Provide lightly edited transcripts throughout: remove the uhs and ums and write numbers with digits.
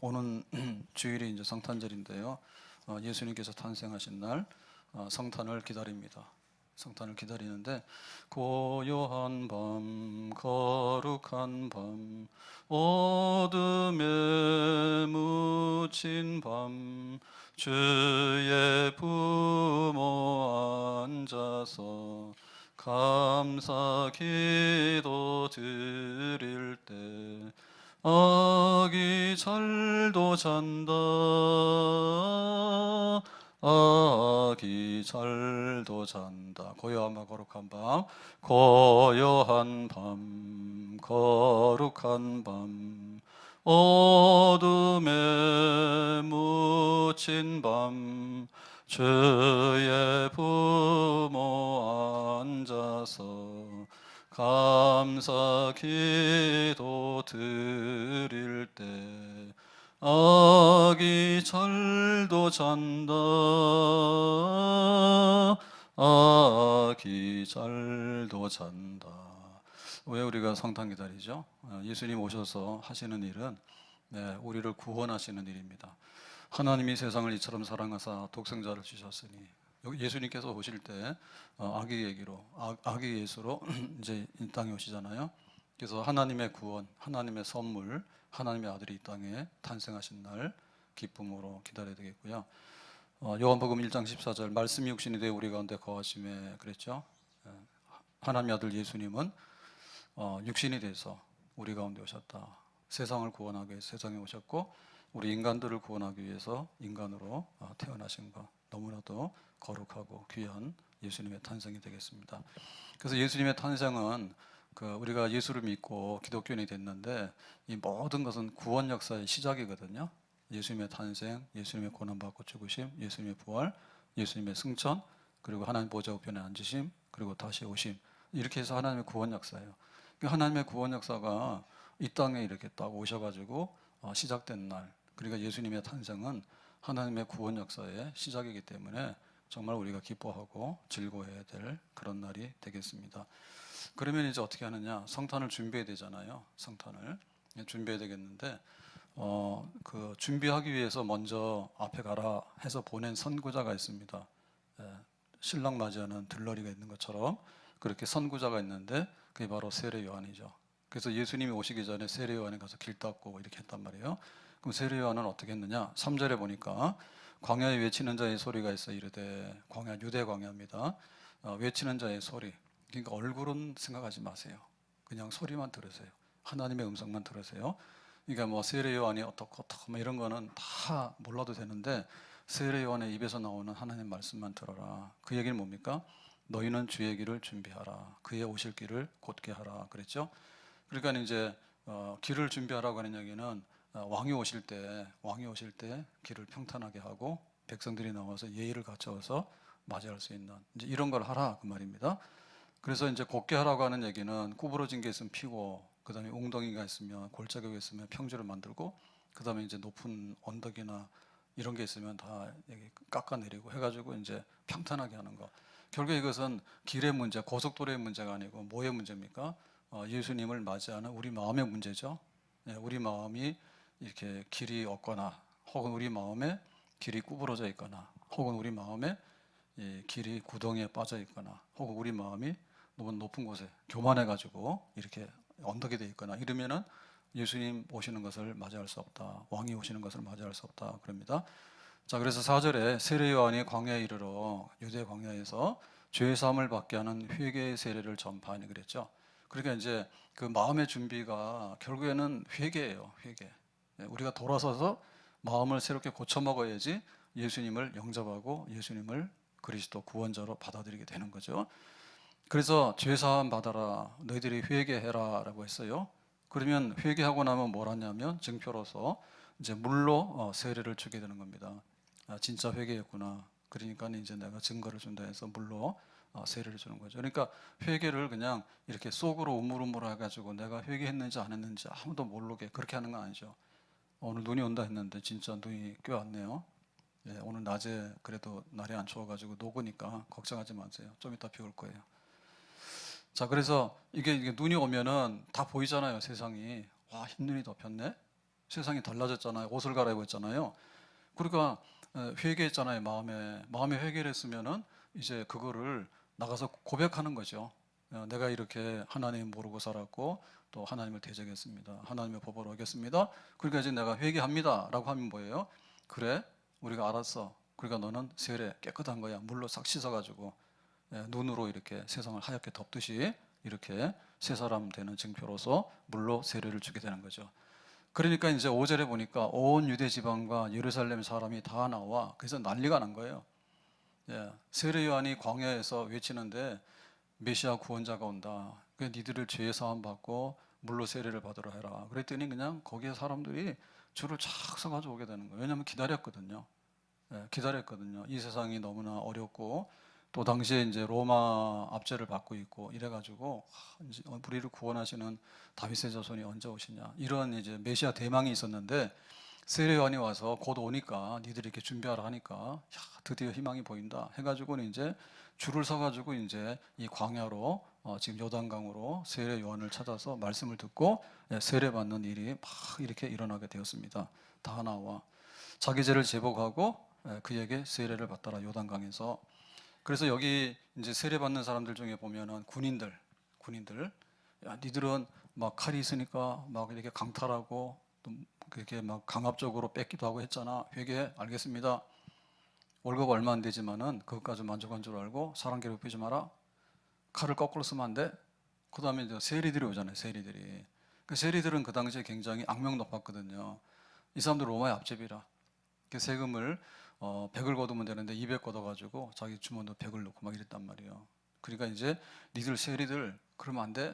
오는 주일이 이제 성탄절인데요. 예수님께서 탄생하신 날 성탄을 기다립니다. 성탄을 기다리는데 고요한 밤 거룩한 밤 어둠에 묻힌 밤 주의 부모 앉아서 감사 기도 드릴 때 아기 잘도 잔다 아기 잘도 잔다. 고요한 밤 거룩한 밤 고요한 밤 거룩한 밤 어둠에 묻힌 밤 주의 부모 앉아서 감사 기도 드릴 때 아기 잘도 잔다 아기 잘도 잔다. 왜 우리가 성탄 기다리죠? 예수님 오셔서 하시는 일은 우리를 구원하시는 일입니다. 하나님이 세상을 이처럼 사랑하사 독생자를 주셨으니, 예수님께서 오실 때 아기 얘기로 아기 예수로 이제 이 땅에 오시잖아요. 그래서 하나님의 구원, 하나님의 선물, 하나님의 아들이 이 땅에 탄생하신 날 기쁨으로 기다려야 되겠고요. 요한복음 1장 14절 말씀이 육신이 되어 우리 가운데 거하심에 그랬죠. 하나님의 아들 예수님은 육신이 돼서 우리 가운데 오셨다. 세상을 구원하기 위해서 세상에 오셨고 우리 인간들을 구원하기 위해서 인간으로 태어나신 것, 너무나도 거룩하고 귀한 예수님의 탄생이 되겠습니다. 그래서 예수님의 탄생은 우리가 예수를 믿고 기독교인이 됐는데 이 모든 것은 구원 역사의 시작이거든요. 예수님의 탄생, 예수님의 고난받고 죽으심, 예수님의 부활, 예수님의 승천, 그리고 하나님 보좌 우편에 앉으심, 그리고 다시 오심, 이렇게 해서 하나님의 구원 역사예요. 하나님의 구원 역사가 이 땅에 이렇게 딱 오셔가지고 시작된 날, 그러니까 예수님의 탄생은 하나님의 구원 역사의 시작이기 때문에 정말 우리가 기뻐하고 즐거워해야 될 그런 날이 되겠습니다. 그러면 이제 어떻게 하느냐? 성탄을 준비해야 되잖아요. 성탄을 준비해야 되겠는데 준비하기 위해서 먼저 앞에 가라 해서 보낸 선구자가 있습니다. 신랑 맞이하는 들러리가 있는 것처럼 그렇게 선구자가 있는데 그게 바로 세례 요한이죠. 그래서 예수님이 오시기 전에 세례 요한에 가서 길 닦고 이렇게 했단 말이에요. 그럼 세례 요한은 어떻게 했느냐? 3절에 보니까 광야에 외치는 자의 소리가 있어 이르되, 광야 유대 광야입니다. 외치는 자의 소리. 그러니까 얼굴은 생각하지 마세요. 그냥 소리만 들으세요. 하나님의 음성만 들으세요. 그러니까 뭐 세례 요한이 어떻고 뭐 이런 거는 다 몰라도 되는데 세례 요한의 입에서 나오는 하나님 말씀만 들어라. 그 얘기는 뭡니까? 너희는 주의 길을 준비하라. 그의 오실 길을 곧게 하라. 그랬죠? 그러니까 이제 길을 준비하라고 하는 얘기는 왕이 오실 때 길을 평탄하게 하고 백성들이 나와서 예의를 갖춰서 맞이할 수 있는 이제 이런 걸 하라 그 말입니다. 그래서 이제 곧게 하라고 하는 얘기는 구부러진 게 있으면 피고, 그다음에 웅덩이가 있으면 골짜기가 있으면 평지를 만들고, 그다음에 이제 높은 언덕이나 이런 게 있으면 다 깎아내리고 해가지고 이제 평탄하게 하는 거. 결국 이것은 길의 문제, 고속도로의 문제가 아니고 뭐의 문제입니까? 예수님을 맞이하는 우리 마음의 문제죠. 우리 마음이 이렇게 길이 없거나, 혹은 우리 마음에 길이 구부러져 있거나, 혹은 우리 마음에 길이 구덩이에 빠져 있거나, 혹은 우리 마음이 너무 높은 곳에 교만해가지고 이렇게 언덕이 돼 있거나 이러면은 예수님 오시는 것을 맞이할 수 없다. 왕이 오시는 것을 맞이할 수 없다. 그럽니다. 자, 그래서 4절에 세례 요한이 광야에 이르러 유대 광야에서 죄 사함을 받게 하는 회개의 세례를 전파하니 그랬죠. 그러니까 이제 그 마음의 준비가 결국에는 회개예요. 회개. 우리가 돌아서서 마음을 새롭게 고쳐 먹어야지 예수님을 영접하고 예수님을 그리스도 구원자로 받아들이게 되는 거죠. 그래서 죄 사함 받아라, 너희들이 회개해라라고 했어요. 그러면 회개하고 나면 뭘 하냐면 증표로서 이제 물로 세례를 주게 되는 겁니다. 진짜 회개했구나. 그러니까 이제 내가 증거를 준다 해서 물로 세례를 주는 거죠. 그러니까 회개를 그냥 이렇게 속으로 우물우물 해가지고 내가 회개했는지 안 했는지 아무도 모르게 그렇게 하는 건 아니죠. 오늘 눈이 온다 했는데 진짜 눈이 꽤 왔네요. 오늘 낮에 그래도 날이 안 추워가지고 녹으니까 걱정하지 마세요. 좀 이따 비 올 거예요. 자, 그래서 이게 눈이 오면은 다 보이잖아요. 세상이. 와, 흰 눈이 덮였네. 세상이 달라졌잖아요. 옷을 갈아입었잖아요. 그러니까 회개했잖아요. 마음에 회개를 했으면은 이제 그거를 나가서 고백하는 거죠. 내가 이렇게 하나님 모르고 살았고 또 하나님을 대적했습니다. 하나님의 법을 어겼습니다. 그러니까 이제 내가 회개합니다라고 하면 뭐예요? 그래, 우리가 알았어. 그러니까 너는 세례 깨끗한 거야. 물로 싹 씻어가지고 눈으로 이렇게 세상을 하얗게 덮듯이 이렇게 새 사람 되는 증표로서 물로 세례를 주게 되는 거죠. 그러니까 이제 5절에 보니까 온 유대 지방과 예루살렘 사람이 다 나와 그래서 난리가 난 거예요. 세례 요한이 광야에서 외치는데 메시아 구원자가 온다. 그 니들을 죄 사함 받고 물로 세례를 받으라 해라. 그랬더니 그냥 거기에 사람들이 줄을 쫙 서가지고 오게 되는 거예요. 왜냐하면 기다렸거든요. 기다렸거든요. 이 세상이 너무나 어렵고 또 당시에 이제 로마 압제를 받고 있고 이래가지고 이제 우리를 구원하시는 다윗의 자손이 언제 오시냐 이런 이제 메시아 대망이 있었는데 세례 요한이 와서 곧 오니까 니들이 이렇게 준비하라 하니까 야, 드디어 희망이 보인다 해가지고는 이제 줄을 서가지고 이제 이 광야로 지금 요단강으로 세례 요한을 찾아서 말씀을 듣고 세례 받는 일이 막 이렇게 일어나게 되었습니다. 다 나와 자기 죄를 제복하고 그에게 세례를 받더라 요단강에서. 그래서 여기 이제 세례 받는 사람들 중에 보면은 군인들, 야, 니들은 막 칼이 있으니까 막 이렇게 강탈하고 또 그렇게 막 강압적으로 뺏기도 하고 했잖아. 회개해, 알겠습니다. 월급 얼마 안 되지만은 그것까지 만족한 줄 알고 사람 괴롭히지 마라. 칼을 거꾸로 쓰면 안 돼. 그 다음에 이제 세리들이 오잖아요. 세리들이. 그 세리들은 그 당시에 굉장히 악명 높았거든요. 이 사람들 로마의 앞제비라. 그 세금을 100을 거두면 되는데 200 걷어가지고 자기 주머니에 100을 넣고 막 이랬단 말이에요. 그러니까 이제 니들 세리들 그러면 안 돼.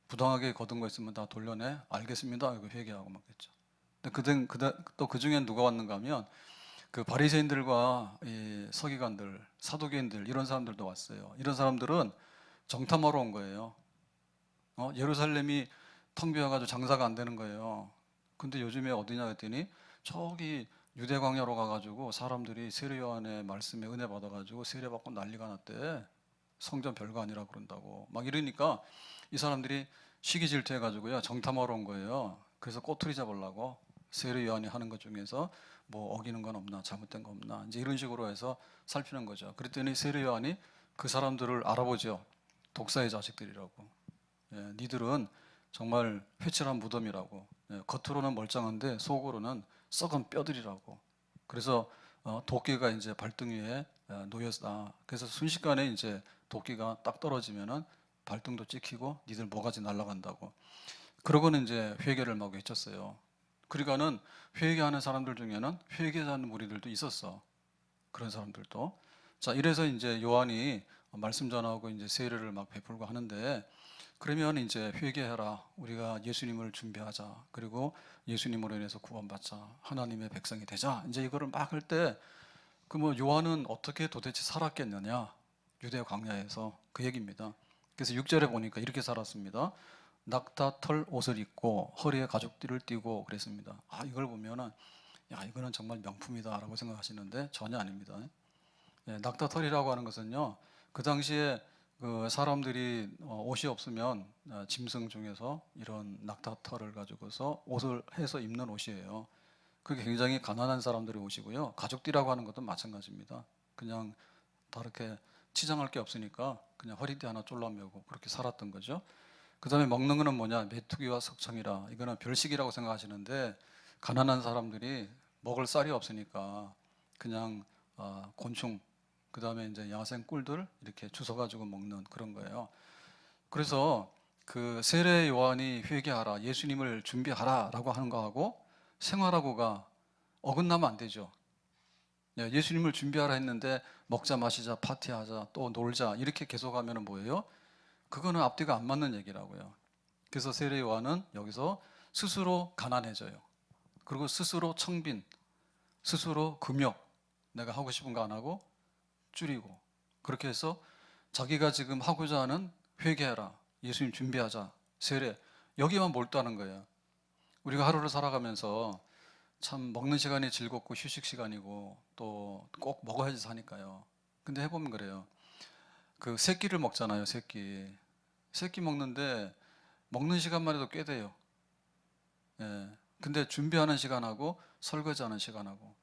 부당하게 거둔 거 있으면 다 돌려내. 알겠습니다. 이거 회개하고 막 했죠. 근데 또 그 중엔 누가 왔는가 하면 그 바리새인들과 이 서기관들, 사두개인들 이런 사람들도 왔어요. 이런 사람들은 정탐하러 온 거예요. 예루살렘이 텅 비어가지고 장사가 안 되는 거예요. 근데 요즘에 어디냐 했더니 저기 유대 광야로 가가지고 사람들이 세례 요한의 말씀에 은혜 받아가지고 세례 받고 난리가 났대. 성전 별거 아니라 그런다고 막 이러니까 이 사람들이 시기 질투해가지고요 정탐하러 온 거예요. 그래서 꼬투리 잡으려고 세례 요한이 하는 것 중에서 뭐 어기는 건 없나 잘못된 거 없나 이제 이런 식으로 해서 살피는 거죠. 그랬더니 세례 요한이 그 사람들을 알아보죠. 독사의 자식들이라고. 니들은 정말 회칠한 무덤이라고. 겉으로는 멀쩡한데 속으로는 썩은 뼈들이라고. 그래서 도끼가 이제 발등 위에 놓였다. 그래서 순식간에 이제 도끼가 딱 떨어지면은 발등도 찍히고 니들 모가지 날아간다고. 그러고는 이제 회개를 막 외쳤어요. 그러니까는 회개하는 사람들 중에는 회개하는 무리들도 있었어. 그런 사람들도. 자, 이래서 이제 요한이 말씀 전하고 이제 세례를 막 베풀고 하는데 그러면 이제 회개해라. 우리가 예수님을 준비하자. 그리고 예수님으로 인해서 구원받자. 하나님의 백성이 되자. 이제 이거를 막 할 때 그 뭐 요한은 어떻게 도대체 살았겠느냐? 유대 광야에서 그 얘기입니다. 그래서 6절에 보니까 이렇게 살았습니다. 낙타 털 옷을 입고 허리에 가죽띠를 띠고 그랬습니다. 이걸 보면은 야, 이거는 정말 명품이다라고 생각하시는데 전혀 아닙니다. 낙타 털이라고 하는 것은요. 그 당시에 그 사람들이 옷이 없으면 짐승 중에서 이런 낙타 털을 가지고서 옷을 해서 입는 옷이에요. 그게 굉장히 가난한 사람들의 옷이고요. 가죽띠라고 하는 것도 마찬가지입니다. 그냥 다르게 치장할 게 없으니까 그냥 허리띠 하나 졸라매고 그렇게 살았던 거죠. 그 다음에 먹는 거는 뭐냐? 메뚜기와 석청이라. 이거는 별식이라고 생각하시는데 가난한 사람들이 먹을 쌀이 없으니까 그냥 곤충, 그 다음에 이제 야생 꿀들 이렇게 주워가지고 먹는 그런 거예요. 그래서 그 세례 요한이 회개하라, 예수님을 준비하라라고 하는 거하고 생활하고가 어긋나면 안 되죠. 예수님을 준비하라 했는데 먹자 마시자 파티하자 또 놀자 이렇게 계속하면 뭐예요? 그거는 앞뒤가 안 맞는 얘기라고요. 그래서 세례 요한은 여기서 스스로 가난해져요. 그리고 스스로 청빈, 스스로 금욕, 내가 하고 싶은 거 안 하고 줄이고 그렇게 해서 자기가 지금 하고자 하는 회개하라, 예수님 준비하자, 세례 여기만 몰두하는 거예요. 우리가 하루를 살아가면서 참 먹는 시간이 즐겁고 휴식 시간이고 또 꼭 먹어야지 사니까요. 근데 해보면 그래요. 그 새끼를 먹잖아요. 새끼 먹는데 먹는 시간만 해도 꽤 돼요. 근데 준비하는 시간하고 설거지하는 시간하고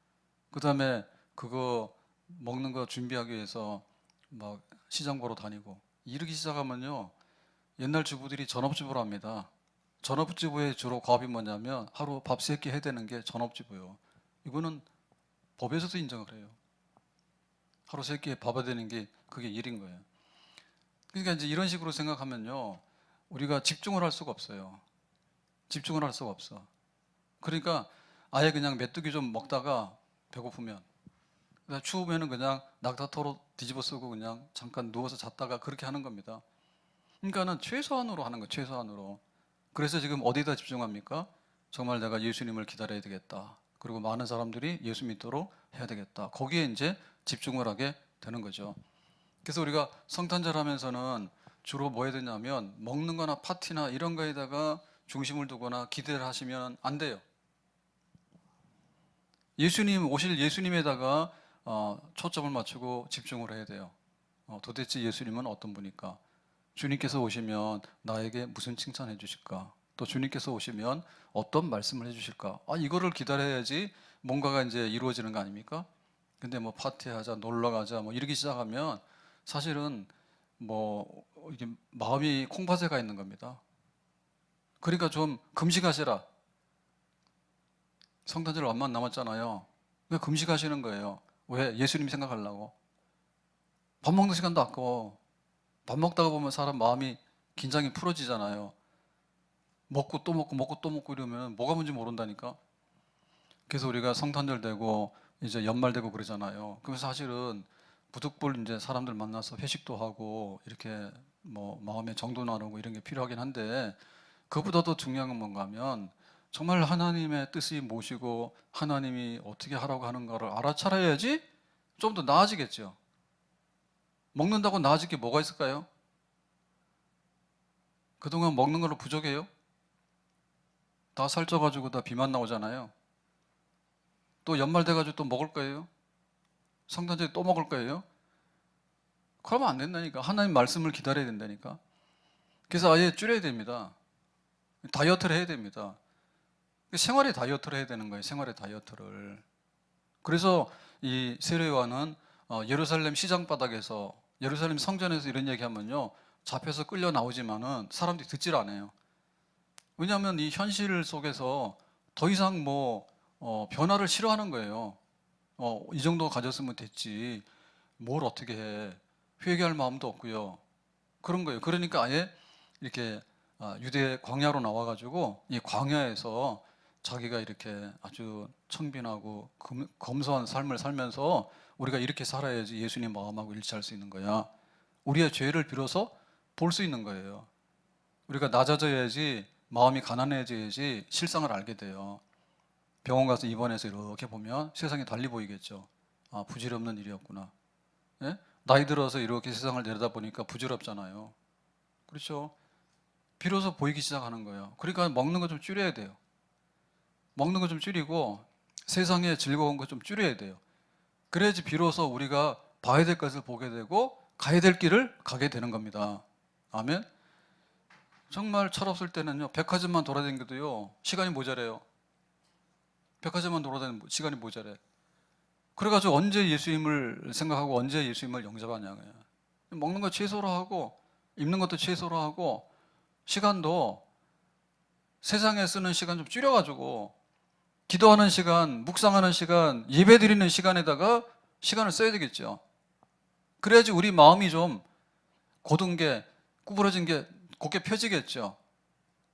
그다음에 그거 먹는 거 준비하기 위해서 막 시장 보러 다니고 이러기 시작하면요, 옛날 주부들이 전업주부로 합니다. 전업주부의 주로 과업이 뭐냐면 하루 밥 3끼 해야 되는 게 전업주부예요. 이거는 법에서도 인정을 해요. 하루 3끼 밥 해야 되는 게 그게 일인 거예요. 그러니까 이제 이런 식으로 생각하면요, 우리가 집중을 할 수가 없어요. 집중을 할 수가 없어. 그러니까 아예 그냥 메뚜기 좀 먹다가 배고프면, 추우면은 그냥 낙타토로 뒤집어 쓰고 그냥 잠깐 누워서 잤다가 그렇게 하는 겁니다. 그러니까는 최소한으로 하는 거예요, 최소한으로. 그래서 지금 어디다 집중합니까? 정말 내가 예수님을 기다려야 되겠다. 그리고 많은 사람들이 예수 믿도록 해야 되겠다. 거기에 이제 집중을 하게 되는 거죠. 그래서 우리가 성탄절 하면서는 주로 뭐 해야 되냐면 먹는 거나 파티나 이런 거에다가 중심을 두거나 기대를 하시면 안 돼요. 예수님 오실 예수님에다가 초점을 맞추고 집중을 해야 돼요. 도대체 예수님은 어떤 분일까? 주님께서 오시면 나에게 무슨 칭찬해 주실까? 또 주님께서 오시면 어떤 말씀을 해 주실까? 이거를 기다려야지 뭔가가 이제 이루어지는 거 아닙니까? 근데 뭐 파티하자, 놀러 가자, 뭐 이러기 시작하면 사실은 뭐 이게 마음이 콩밭에 가 있는 겁니다. 그러니까 좀 금식하시라. 성탄절 얼마 안 남았잖아요. 왜 금식하시는 거예요? 왜? 예수님 생각하려고. 밥 먹는 시간도 아까워. 밥 먹다가 보면 사람 마음이 긴장이 풀어지잖아요. 먹고 또 먹고 먹고 또 먹고 이러면 뭐가 뭔지 모른다니까. 그래서 우리가 성탄절 되고 이제 연말 되고 그러잖아요. 그래서 사실은 부득불 이제 사람들 만나서 회식도 하고 이렇게 뭐 마음의 정도 나누고 이런 게 필요하긴 한데, 그보다 더 중요한 건 뭔가 하면 정말 하나님의 뜻이 무엇이고 하나님이 어떻게 하라고 하는가를 알아차려야지 좀 더 나아지겠죠. 먹는다고 나아질 게 뭐가 있을까요? 그동안 먹는 걸로 부족해요? 다 살쪄가지고 다 비만 나오잖아요. 또 연말 돼가지고 또 먹을 거예요? 성탄절에 또 먹을 거예요? 그러면 안 된다니까. 하나님 말씀을 기다려야 된다니까. 그래서 아예 줄여야 됩니다. 다이어트를 해야 됩니다. 생활의 다이어트를 해야 되는 거예요. 생활의 다이어트를. 그래서 이 세례 요한은 예루살렘 시장 바닥에서, 예루살렘 성전에서 이런 얘기하면요, 잡혀서 끌려 나오지만은 사람들이 듣질 않아요. 왜냐하면 이 현실 속에서 더 이상 뭐 변화를 싫어하는 거예요. 이 정도 가졌으면 됐지. 뭘 어떻게 해? 회개할 마음도 없고요. 그런 거예요. 그러니까 아예 이렇게 유대 광야로 나와가지고 이 광야에서 자기가 이렇게 아주 청빈하고 검소한 삶을 살면서 우리가 이렇게 살아야지 예수님 마음하고 일치할 수 있는 거야. 우리의 죄를 비로소 볼 수 있는 거예요. 우리가 낮아져야지, 마음이 가난해져야지 실상을 알게 돼요. 병원 가서 입원해서 이렇게 보면 세상이 달리 보이겠죠. 부질없는 일이었구나. 예? 나이 들어서 이렇게 세상을 내려다보니까 부질없잖아요. 그렇죠? 비로소 보이기 시작하는 거예요. 그러니까 먹는 거 좀 줄여야 돼요. 먹는 거 좀 줄이고 세상의 즐거운 거 좀 줄여야 돼요. 그래야지 비로소 우리가 봐야 될 것을 보게 되고 가야 될 길을 가게 되는 겁니다. 아멘. 정말 철없을 때는요, 백화점만 돌아다니기도요 시간이 모자라요. 백화점만 돌아다니는 시간이 모자래. 그래가지고 언제 예수님을 생각하고 언제 예수님을 영접하냐고요. 먹는 거 최소로 하고 입는 것도 최소로 하고 시간도 세상에 쓰는 시간 좀 줄여가지고 기도하는 시간, 묵상하는 시간, 예배 드리는 시간에다가 시간을 써야 되겠죠. 그래야지 우리 마음이 좀 곧은 게, 구부러진 게 곧게 펴지겠죠.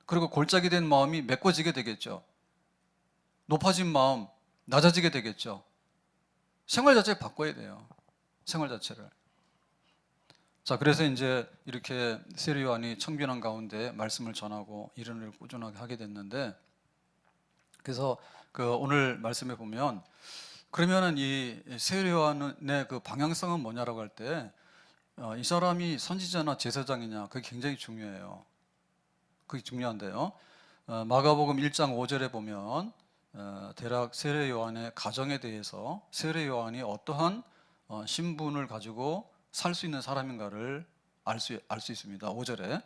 그리고 골짜기 된 마음이 메꿔지게 되겠죠. 높아진 마음, 낮아지게 되겠죠. 생활 자체를 바꿔야 돼요. 생활 자체를. 자, 그래서 이제 이렇게 세례 요한이 청빈한 가운데 말씀을 전하고 이런 일을 꾸준하게 하게 됐는데, 그래서 그 오늘 말씀에 보면 그러면은 이 세례 요한의 그 방향성은 뭐냐라고 할 때 이 사람이 선지자나 제사장이냐, 그게 굉장히 중요해요. 그게 중요한데요. 마가복음 1장 5절에 보면 대략 세례 요한의 가정에 대해서 세례 요한이 어떠한 신분을 가지고 살 수 있는 사람인가를 알 수 있습니다. 5절에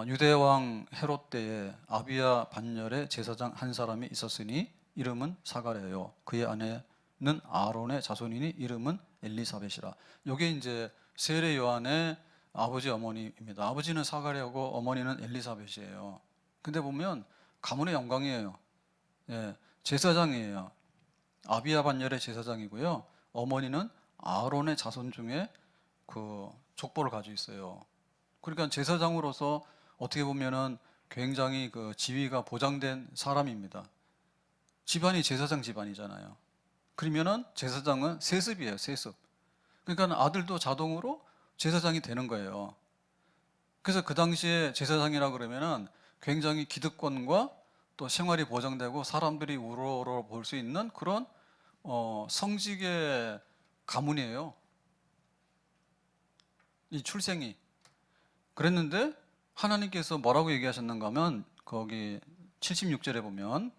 유대 왕 헤롯 때에 아비야 반열에 제사장 한 사람이 있었으니 이름은 사가랴요. 그의 아내는 아론의 자손이니 이름은 엘리사벳이라. 이게 이제 세례 요한의 아버지 어머니입니다. 아버지는 사가랴고 어머니는 엘리사벳이에요. 근데 보면 가문의 영광이에요. 예, 제사장이에요. 아비야 반열의 제사장이고요. 어머니는 아론의 자손 중에 그 족보를 가지고 있어요. 그러니까 제사장으로서 어떻게 보면은 굉장히 그 지위가 보장된 사람입니다. 집안이 제사장 집안이잖아요. 그러면은 제사장은 세습이에요, 세습. 그러니까 아들도 자동으로 제사장이 되는 거예요. 그래서 그 당시에 제사장이라 그러면은 굉장히 기득권과 또 생활이 보장되고 사람들이 우러러 볼 수 있는 그런 성직의 가문이에요. 이 출생이. 그랬는데 하나님께서 뭐라고 얘기하셨는가 하면 거기 76절에 보면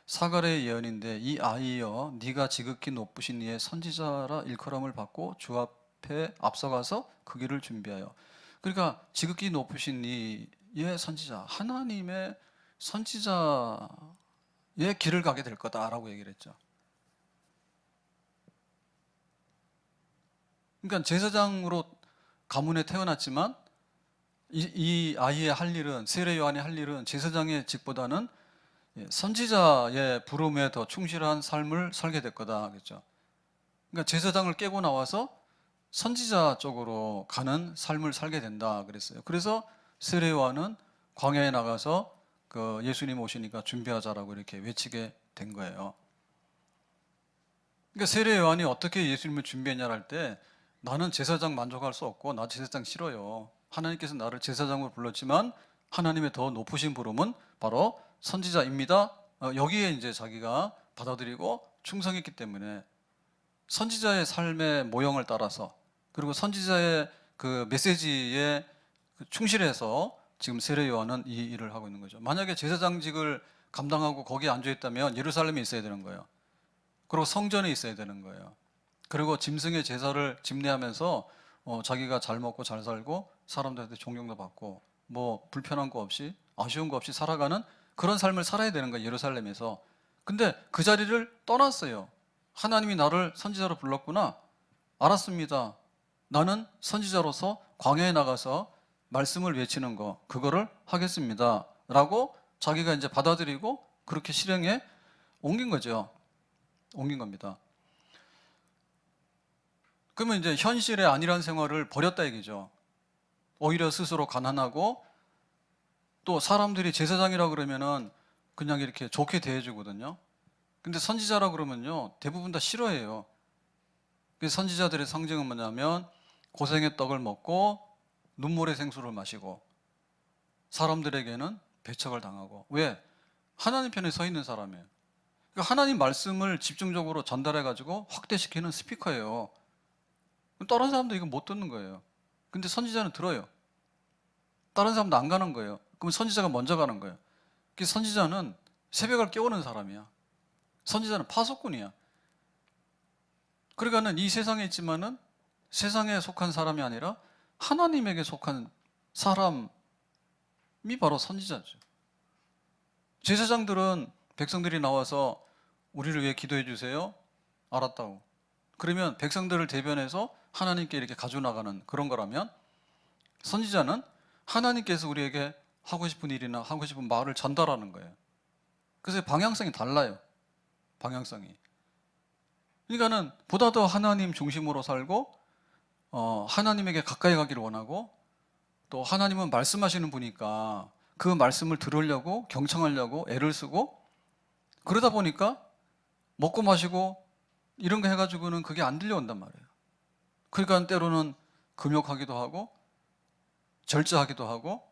사가랴의 예언인데 이 아이여 네가 지극히 높으신 이의 선지자라 일컬음을 받고 주 앞에 앞서가서 그 길을 준비하여. 그러니까 지극히 높으신 이의 선지자, 하나님의 선지자의 길을 가게 될 거다라고 얘기를 했죠. 그러니까 제사장으로 가문에 태어났지만 이 아이의 할 일은, 세례 요한이 할 일은 제사장의 직보다는 선지자의 부름에 더 충실한 삶을 살게 될 거다, 그렇죠? 그러니까 제사장을 깨고 나와서 선지자 쪽으로 가는 삶을 살게 된다 그랬어요. 그래서 세례 요한은 광야에 나가서 그 예수님 오시니까 준비하자라고 이렇게 외치게 된 거예요. 그러니까 세례 요한이 어떻게 예수님을 준비했냐를 할 때 나는 제사장 만족할 수 없고 나 제사장 싫어요. 하나님께서 나를 제사장으로 불렀지만 하나님의 더 높으신 부름은 바로 선지자입니다. 여기에 이제 자기가 받아들이고 충성했기 때문에 선지자의 삶의 모형을 따라서 그리고 선지자의 그 메시지에 충실해서 지금 세례 요한은 이 일을 하고 있는 거죠. 만약에 제사장직을 감당하고 거기에 앉아 있다면 예루살렘에 있어야 되는 거예요. 그리고 성전에 있어야 되는 거예요. 그리고 짐승의 제사를 집례하면서 자기가 잘 먹고 잘 살고 사람들한테 존경도 받고 뭐 불편한 거 없이 아쉬운 거 없이 살아가는 그런 삶을 살아야 되는 거예요, 예루살렘에서. 근데 그 자리를 떠났어요. 하나님이 나를 선지자로 불렀구나. 알았습니다. 나는 선지자로서 광야에 나가서 말씀을 외치는 거 그거를 하겠습니다 라고 자기가 이제 받아들이고 그렇게 실행에 옮긴 거죠. 옮긴 겁니다. 그러면 이제 현실의 안일한 생활을 버렸다 얘기죠. 오히려 스스로 가난하고 또 사람들이 제사장이라 그러면은 그냥 이렇게 좋게 대해주거든요. 근데 선지자라 그러면요 대부분 다 싫어해요. 그래서 선지자들의 상징은 뭐냐면 고생의 떡을 먹고 눈물의 생수를 마시고 사람들에게는 배척을 당하고. 왜? 하나님 편에 서 있는 사람이에요. 그러니까 하나님 말씀을 집중적으로 전달해가지고 확대시키는 스피커예요. 다른 사람도 이거 못 듣는 거예요. 근데 선지자는 들어요. 다른 사람도 안 가는 거예요. 그럼 선지자가 먼저 가는 거예요. 그래서 선지자는 새벽을 깨우는 사람이야. 선지자는 파수꾼이야. 그러니까는 이 세상에 있지만은 세상에 속한 사람이 아니라 하나님에게 속한 사람이 바로 선지자죠. 제사장들은 백성들이 나와서 우리를 위해 기도해 주세요. 알았다고. 그러면 백성들을 대변해서 하나님께 이렇게 가져나가는 그런 거라면 선지자는 하나님께서 우리에게 하고 싶은 일이나 하고 싶은 말을 전달하는 거예요. 그래서 방향성이 달라요. 방향성이. 그러니까는 보다 더 하나님 중심으로 살고 하나님에게 가까이 가기를 원하고 또 하나님은 말씀하시는 분이니까 그 말씀을 들으려고 경청하려고 애를 쓰고 그러다 보니까 먹고 마시고 이런 거 해가지고는 그게 안 들려온단 말이에요. 그러니까 때로는 금욕하기도 하고 절제하기도 하고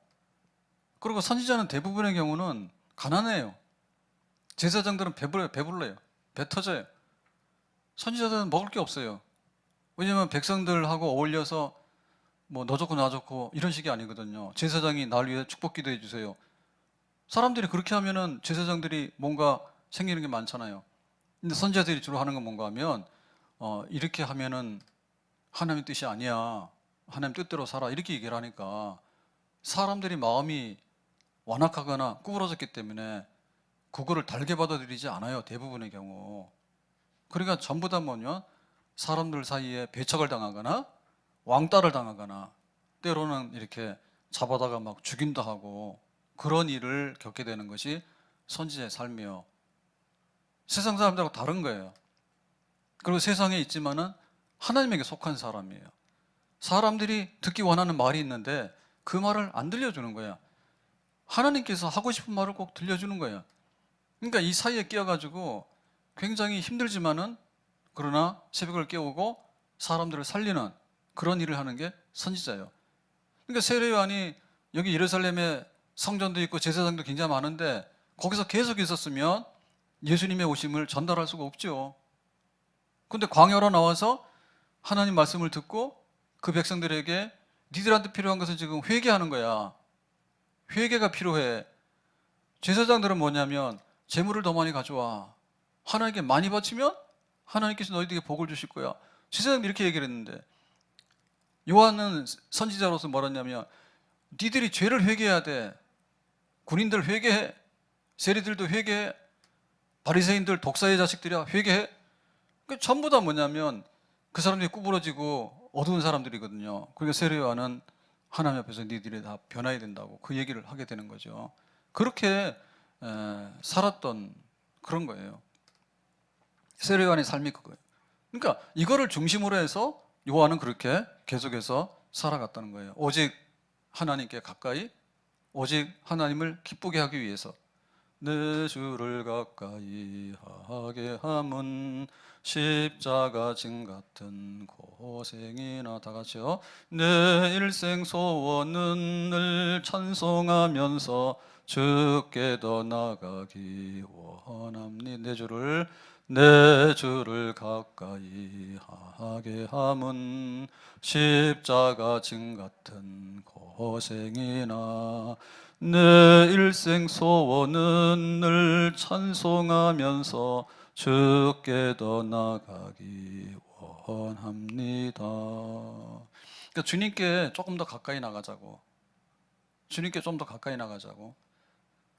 그리고 선지자는 대부분의 경우는 가난해요. 제사장들은 배불러요. 배 터져요. 선지자들은 먹을 게 없어요. 왜냐하면 백성들하고 어울려서 뭐 너 좋고 나 좋고 이런 식이 아니거든요. 제사장이 날 위해 축복 기도해 주세요. 사람들이 그렇게 하면은 제사장들이 뭔가 생기는 게 많잖아요. 근데 선지자들이 주로 하는 건 뭔가 하면 이렇게 하면은 하나님 뜻이 아니야. 하나님 뜻대로 살아. 이렇게 얘기를 하니까 사람들이 마음이 완악하거나 구부러졌기 때문에 그거를 달게 받아들이지 않아요. 대부분의 경우. 그러니까 전부 다 뭐냐? 사람들 사이에 배척을 당하거나 왕따를 당하거나 때로는 이렇게 잡아다가 막 죽임도 하고 그런 일을 겪게 되는 것이 선지자의 삶이요. 세상 사람들하고 다른 거예요. 그리고 세상에 있지만은 하나님에게 속한 사람이에요. 사람들이 듣기 원하는 말이 있는데 그 말을 안 들려주는 거야. 하나님께서 하고 싶은 말을 꼭 들려주는 거야. 그러니까 이 사이에 끼어가지고 굉장히 힘들지만은 그러나 새벽을 깨우고 사람들을 살리는 그런 일을 하는 게 선지자예요. 그러니까 세례 요한이 여기 예루살렘에 성전도 있고 제사장도 굉장히 많은데 거기서 계속 있었으면 예수님의 오심을 전달할 수가 없죠. 근데 광야로 나와서 하나님 말씀을 듣고 그 백성들에게 니들한테 필요한 것은 지금 회개하는 거야. 회개가 필요해. 제사장들은 뭐냐면 재물을 더 많이 가져와. 하나님께 많이 바치면 하나님께서 너희들에게 복을 주실 거야. 제사장들이 이렇게 얘기를 했는데 요한은 선지자로서 뭐라 했냐면 니들이 죄를 회개해야 돼. 군인들 회개해. 세리들도 회개해. 바리새인들 독사의 자식들이야 회개해. 그러니까 전부 다 뭐냐면 그 사람들이 구부러지고 어두운 사람들이거든요. 그러니까 세례 요한은 하나님 앞에서 니들이 다 변화해야 된다고 그 얘기를 하게 되는 거죠. 그렇게 살았던 그런 거예요. 세례 요한의 삶이 그거예요. 그러니까 이거를 중심으로 해서 요한은 그렇게 계속해서 살아갔다는 거예요. 오직 하나님께 가까이, 오직 하나님을 기쁘게 하기 위해서. 내 주를 가까이 하게 함은 십자가 진 같은 고생이나. 다 같이요. 내 일생 소원은 늘 찬송하면서 주께 더 나가기 원합니다. 내 주를 가까이 하게 함은 십자가 진 같은 고생이나. 내 일생 소원은 늘 찬송하면서 주께 더 나가기 원합니다. 그러니까 주님께 조금 더 가까이 나가자고. 주님께 좀 더 가까이 나가자고.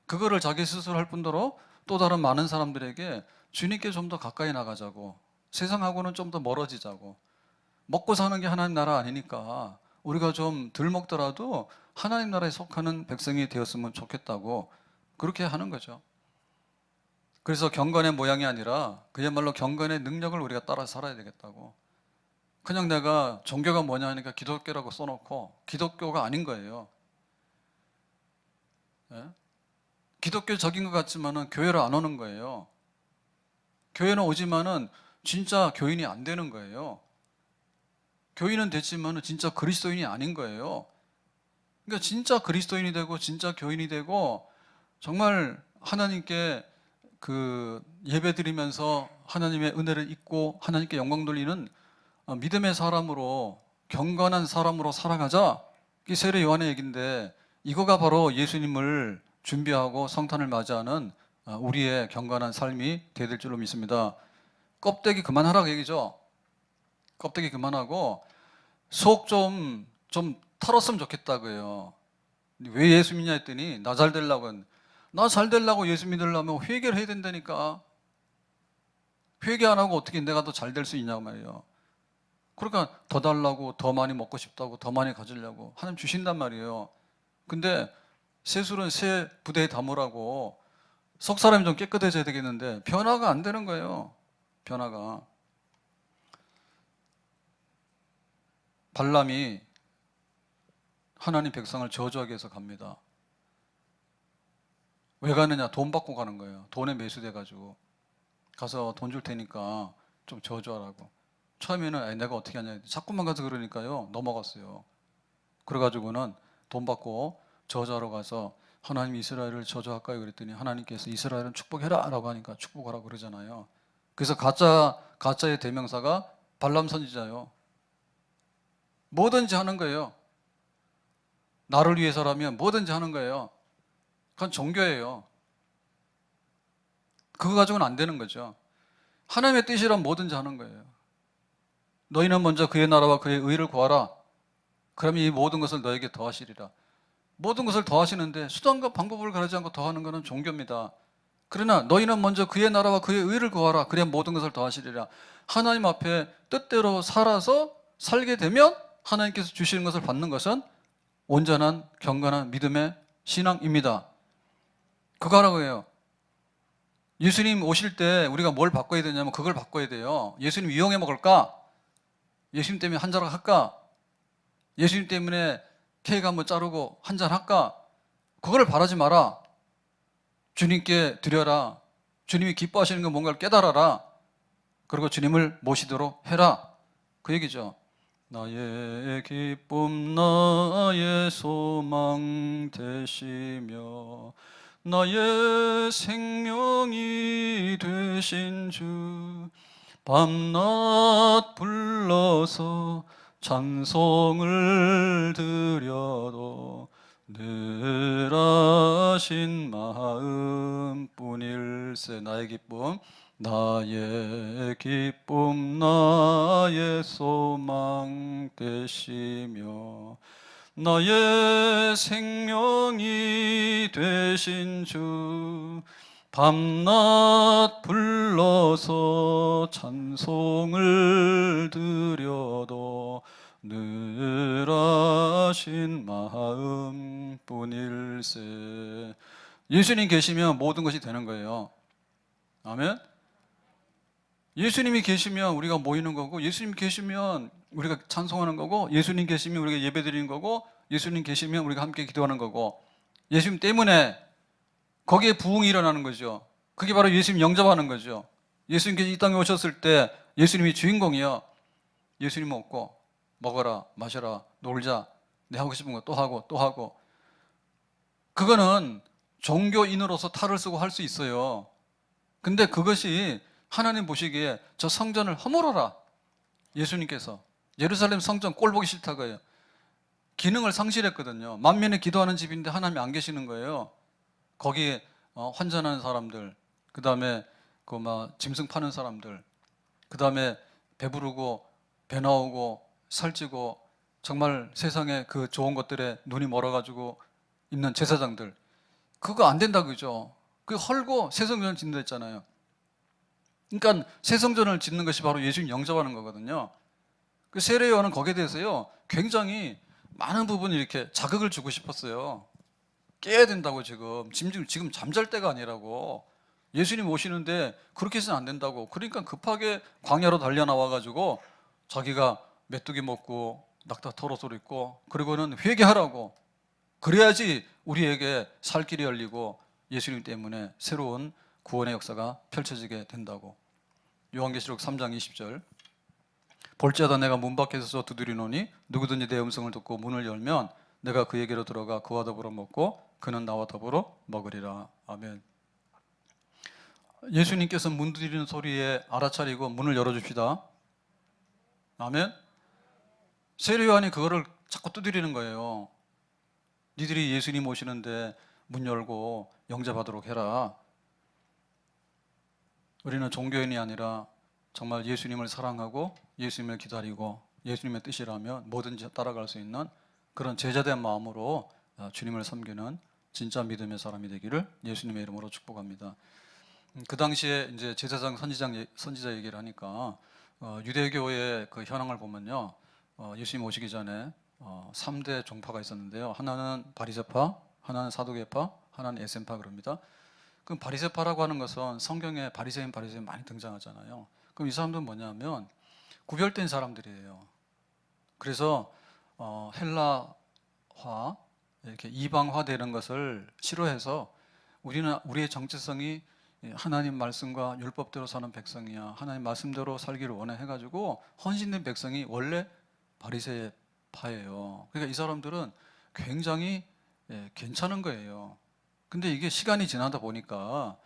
그거를 자기 스스로 할 뿐더러 또 다른 많은 사람들에게 주님께 좀 더 가까이 나가자고. 세상하고는 좀 더 멀어지자고. 먹고 사는 게 하나님 나라 아니니까 우리가 좀 덜 먹더라도 하나님 나라에 속하는 백성이 되었으면 좋겠다고 그렇게 하는 거죠. 그래서 경건의 모양이 아니라 그야말로 경건의 능력을 우리가 따라 살아야 되겠다고. 그냥 내가 종교가 뭐냐 하니까 기독교라고 써놓고 기독교가 아닌 거예요. 예? 기독교적인 것 같지만은 교회를 안 오는 거예요. 교회는 오지만은 진짜 교인이 안 되는 거예요. 교인은 됐지만은 진짜 그리스도인이 아닌 거예요. 그러니까 진짜 그리스도인이 되고 진짜 교인이 되고 정말 하나님께 그 예배 드리면서 하나님의 은혜를 잊고 하나님께 영광 돌리는 믿음의 사람으로 경건한 사람으로 살아가자. 이게 세례 요한의 얘기인데 이거가 바로 예수님을 준비하고 성탄을 맞이하는 우리의 경건한 삶이 되야 될 줄로 믿습니다. 껍데기 그만하라고 얘기죠. 껍데기 그만하고 속 좀 털었으면 좋겠다고요. 왜 예수 믿냐 했더니 나 잘 되려고 예수 믿으려면 회개를 해야 된다니까. 회개 안 하고 어떻게 내가 더 잘 될 수 있냐고 말이에요. 그러니까 더 달라고, 더 많이 먹고 싶다고, 더 많이 가지려고 하나님 주신단 말이에요. 근데 새술은 새 부대에 담으라고 속 사람이 좀 깨끗해져야 되겠는데 변화가 안 되는 거예요. 변화가. 발람이 하나님 백성을 저주하기 위해서 갑니다. 왜 가느냐? 돈 받고 가는 거예요. 돈에 매수돼가지고 가서 돈 줄 테니까 좀 저주하라고. 처음에는 내가 어떻게 하냐 자꾸만 가서 그러니까요 넘어갔어요. 그래가지고는 돈 받고 저주하러 가서 하나님 이스라엘을 저주할까요? 그랬더니 하나님께서 이스라엘은 축복해라 라고 하니까 축복하라고 그러잖아요. 그래서 가짜의 대명사가 발람 선지자요. 뭐든지 하는 거예요. 나를 위해서라면 뭐든지 하는 거예요. 그건 종교예요. 그거 가지고는 안 되는 거죠. 하나님의 뜻이란 뭐든지 하는 거예요. 너희는 먼저 그의 나라와 그의 의를 구하라. 그러면 이 모든 것을 너에게 더하시리라. 모든 것을 더하시는데 수단과 방법을 가리지 않고 더하는 것은 종교입니다. 그러나 너희는 먼저 그의 나라와 그의 의를 구하라. 그래야 모든 것을 더하시리라. 하나님 앞에 뜻대로 살아서 살게 되면 하나님께서 주시는 것을 받는 것은 온전한 경건한 믿음의 신앙입니다. 그거 하라고 해요. 예수님 오실 때 우리가 뭘 바꿔야 되냐면 그걸 바꿔야 돼요. 예수님 이용해 먹을까? 예수님 때문에 한 자락 할까? 예수님 때문에 케이크 한번 자르고 한 잔 할까? 그거를 바라지 마라. 주님께 드려라. 주님이 기뻐하시는 건 뭔가를 깨달아라. 그리고 주님을 모시도록 해라. 그 얘기죠. 나의 기쁨 나의 소망 되시며 나의 생명이 되신 주 밤낮 불러서 찬송을 드려도 늘 하신 마음뿐일세. 나의 기쁨 나의 소망 되시며 나의 생명이 되신 주 밤낮 불러서 찬송을 드려도 늘 하신 마음뿐일세. 예수님 계시면 모든 것이 되는 거예요. 아멘. 예수님이 계시면 우리가 모이는 거고, 예수님 계시면 우리가 찬송하는 거고, 예수님 계시면 우리가 예배드리는 거고, 예수님 계시면 우리가 함께 기도하는 거고, 예수님 때문에 거기에 부흥이 일어나는 거죠. 그게 바로 예수님 영접하는 거죠. 예수님께서 이 땅에 오셨을 때 예수님이 주인공이요. 예수님 없고 먹어라 마셔라 놀자 내 하고 싶은 거 또 하고 또 하고, 그거는 종교인으로서 탈을 쓰고 할 수 있어요. 근데 그것이 하나님 보시기에 저 성전을 허물어라. 예수님께서 예루살렘 성전 꼴 보기 싫다고요. 기능을 상실했거든요. 만민이 기도하는 집인데 하나님이 안 계시는 거예요. 거기에 환전하는 사람들, 그 다음에 그 짐승 파는 사람들, 그 다음에 배부르고 배 나오고 살찌고 정말 세상에 그 좋은 것들에 눈이 멀어가지고 있는 제사장들, 그거 안 된다 그죠? 그 헐고 새 성전을 짓는다 했잖아요. 그러니까 새 성전을 짓는 것이 바로 예수님 영접하는 거거든요. 그 세례 요한은 거기에 대해서요 굉장히 많은 부분이 이렇게 자극을 주고 싶었어요. 깨야 된다고. 지금 잠잘 때가 아니라고. 예수님 오시는데 그렇게 해서는 안 된다고. 그러니까 급하게 광야로 달려 나와가지고 자기가 메뚜기 먹고 낙타 털옷을 입고 그리고는 회개하라고. 그래야지 우리에게 살 길이 열리고 예수님 때문에 새로운 구원의 역사가 펼쳐지게 된다고. 요한계시록 3장 20절. 볼지어다 내가 문 밖에 서서 두드리노니 누구든지 내 음성을 듣고 문을 열면 내가 그에게로 들어가 그와 더불어 먹고 그는 나와 더불어 먹으리라. 아멘. 예수님께서 문 두드리는 소리에 알아차리고 문을 열어줍시다. 아멘. 세례 요한이 그거를 자꾸 두드리는 거예요. 니들이 예수님 오시는데 문 열고 영접하도록 해라. 우리는 종교인이 아니라 정말 예수님을 사랑하고 예수님을 기다리고 예수님의 뜻이라면 뭐든지 따라갈 수 있는 그런 제자된 마음으로 주님을 섬기는 진짜 믿음의 사람이 되기를 예수님의 이름으로 축복합니다. 그 당시에 이제 제사장 선지자 얘기를 하니까 유대교의 그 현황을 보면요, 예수님 오시기 전에 3대 종파가 있었는데요. 하나는 바리새파, 하나는 사두개파, 하나는 에센파 그럽니다. 그럼 바리새파라고 하는 것은 성경에 바리새인 많이 등장하잖아요. 그럼 이 사람들은 뭐냐면 구별된 사람들이에요. 그래서 헬라화, 이렇게 이방화되는 것을 싫어해서 우리의 정체성이 하나님 말씀과 율법대로 사는 백성이야, 하나님 말씀대로 살기를 원해 해가지고 헌신된 백성이 원래 바리새파예요. 그러니까 이 사람들은 굉장히 괜찮은 거예요. 근데 이게 시간이 지나다 보니까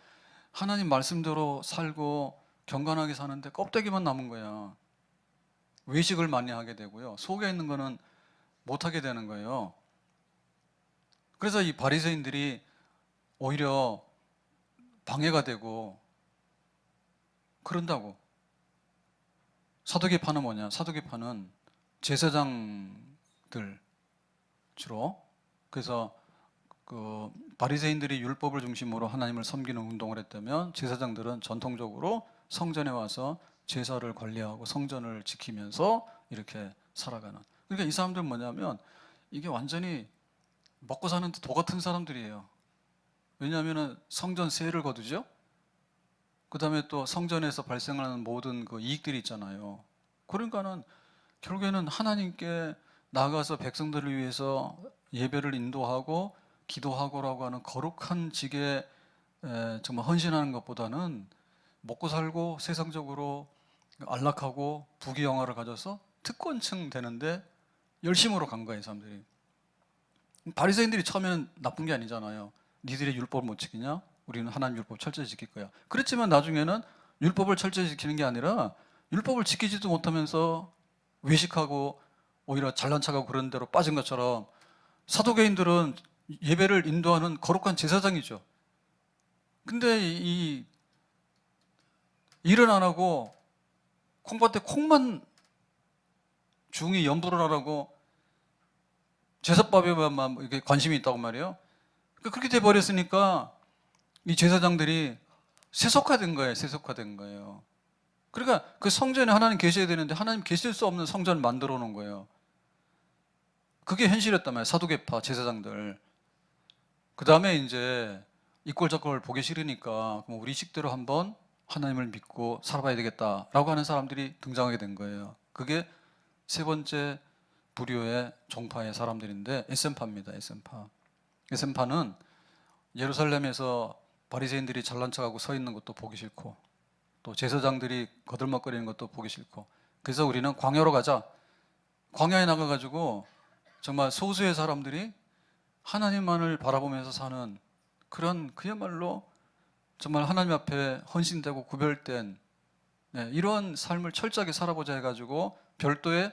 하나님 말씀대로 살고 경건하게 사는데 껍데기만 남은 거야. 외식을 많이 하게 되고요, 속에 있는 거는 못 하게 되는 거예요. 그래서 이 바리새인들이 오히려 방해가 되고 그런다고. 사두개파는 뭐냐? 사두개파는 제사장들 주로. 그래서 바리새인들이 율법을 중심으로 하나님을 섬기는 운동을 했다면 제사장들은 전통적으로 성전에 와서 제사를 관리하고 성전을 지키면서 이렇게 살아가는. 그러니까 이 사람들은 뭐냐면 이게 완전히 먹고 사는데 도 같은 사람들이에요. 왜냐하면 성전 세를 거두죠. 그 다음에 또 성전에서 발생하는 모든 그 이익들이 있잖아요. 그러니까는 결국에는 하나님께 나아가서 백성들을 위해서 예배를 인도하고 기도하고라고 하는 거룩한 직에 정말 헌신하는 것보다는 먹고 살고 세상적으로 안락하고 부귀영화를 가져서 특권층 되는데 열심으로 간 거예요, 사람들이. 바리새인들이 처음에는 나쁜 게 아니잖아요. 니들의 율법을 못 지키냐? 우리는 하나님 율법 철저히 지킬 거야. 그렇지만 나중에는 율법을 철저히 지키는 게 아니라 율법을 지키지도 못하면서 외식하고 오히려 잘난 척하고 그런 대로 빠진 것처럼 사두개인들은 예배를 인도하는 거룩한 제사장이죠. 근데 이 일은 안 하고 콩밭에 콩만 중이 염불을 하라고 제사법에만 이렇게 관심이 있다고 말이에요. 그렇게 돼 버렸으니까 이 제사장들이 세속화된 거예요. 세속화된 거예요. 그러니까 그 성전에 하나님 계셔야 되는데 하나님 계실 수 없는 성전을 만들어 놓은 거예요. 그게 현실이었단 말이에요. 사두개파 제사장들. 그 다음에 이제 이꼴저꼴 보기 싫으니까 그럼 우리 식대로 한번 하나님을 믿고 살아봐야 되겠다라고 하는 사람들이 등장하게 된 거예요. 그게 세 번째 부류의 종파의 사람들인데 에센파입니다. 에센파. 에센파는 예루살렘에서 바리새인들이 잘난 척하고 서 있는 것도 보기 싫고 또 제사장들이 거들먹거리는 것도 보기 싫고 그래서 우리는 광야로 가자. 광야에 나가가지고 정말 소수의 사람들이 하나님만을 바라보면서 사는 그런 그야말로 정말 하나님 앞에 헌신되고 구별된 이런 삶을 철저하게 살아보자 해가지고 별도의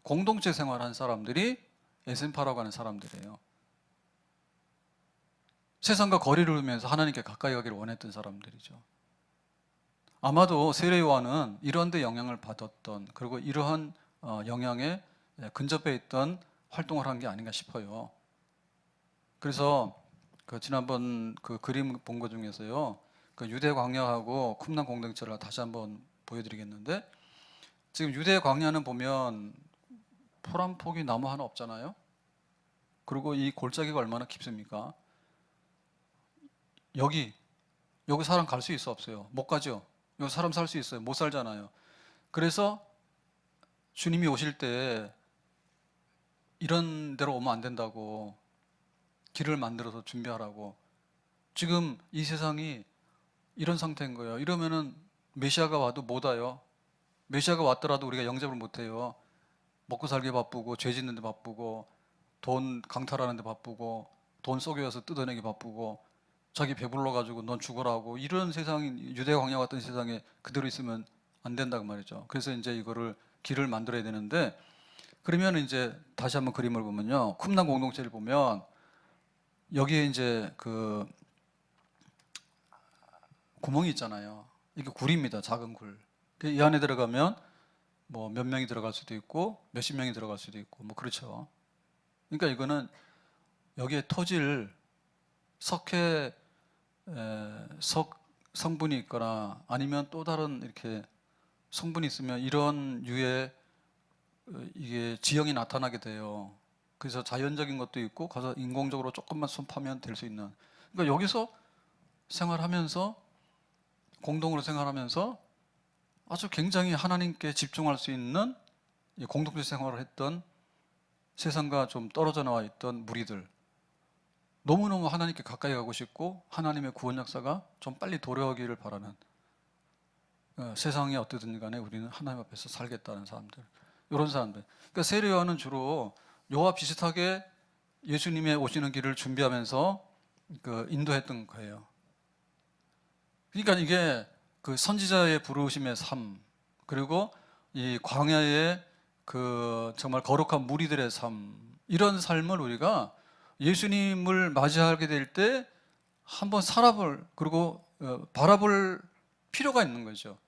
공동체 생활한 사람들이 에센파라고 하는 사람들이에요. 세상과 거리를 두면서 하나님께 가까이 가기를 원했던 사람들이죠. 아마도 세례 요한은 이런 데 영향을 받았던 그리고 이러한 영향에 근접해 있던 활동을 한 게 아닌가 싶어요. 그래서 그 지난번 그 그림 본 것 중에서요, 그 유대 광야하고 쿰란 공동체를 다시 한번 보여드리겠는데, 지금 유대 광야는 보면 포란포기 나무 하나 없잖아요. 그리고 이 골짜기가 얼마나 깊습니까? 여기 사람 갈 수 있어 없어요? 못 가죠. 여기 사람 살 수 있어요? 못 살잖아요. 그래서 주님이 오실 때 이런 데로 오면 안 된다고 길을 만들어서 준비하라고. 지금 이 세상이 이런 상태인 거예요. 이러면은 메시아가 와도 못 와요. 메시아가 왔더라도 우리가 영접을 못 해요. 먹고 살기 바쁘고 죄 짓는 데 바쁘고 돈 강탈하는 데 바쁘고 돈 속여서 뜯어내기 바쁘고 자기 배불러 가지고 넌 죽으라고. 이런 세상이 유대 광야 같은 세상에 그대로 있으면 안 된다고 말이죠. 그래서 이제 이거를 길을 만들어야 되는데, 그러면 이제 다시 한번 그림을 보면요, 쿰란 공동체를 보면 여기에 이제 그 구멍이 있잖아요. 이게 굴입니다. 작은 굴. 이 안에 들어가면 뭐 몇 명이 들어갈 수도 있고 몇십 명이 들어갈 수도 있고 뭐 그렇죠. 그러니까 이거는 여기에 토질 석회 성분이 있거나 아니면 또 다른 이렇게 성분이 있으면 이런 유의 이게 지형이 나타나게 돼요. 그래서 자연적인 것도 있고 가서 인공적으로 조금만 손파면 될 수 있는. 그러니까 여기서 생활하면서 공동으로 생활하면서 아주 굉장히 하나님께 집중할 수 있는 공동체 생활을 했던 세상과 좀 떨어져 나와 있던 무리들, 너무너무 하나님께 가까이 가고 싶고 하나님의 구원 역사가 좀 빨리 도래하기를 바라는, 세상이 어떻든 간에 우리는 하나님 앞에서 살겠다는 사람들, 이런 사람들. 그러니까 세례 요한은 주로 요와 비슷하게 예수님의 오시는 길을 준비하면서 그 인도했던 거예요. 그러니까 이게 그 선지자의 부르심의 삶, 그리고 이 광야의 그 정말 거룩한 무리들의 삶, 이런 삶을 우리가 예수님을 맞이하게 될 때 한번 살아볼, 그리고 바라볼 필요가 있는 거죠.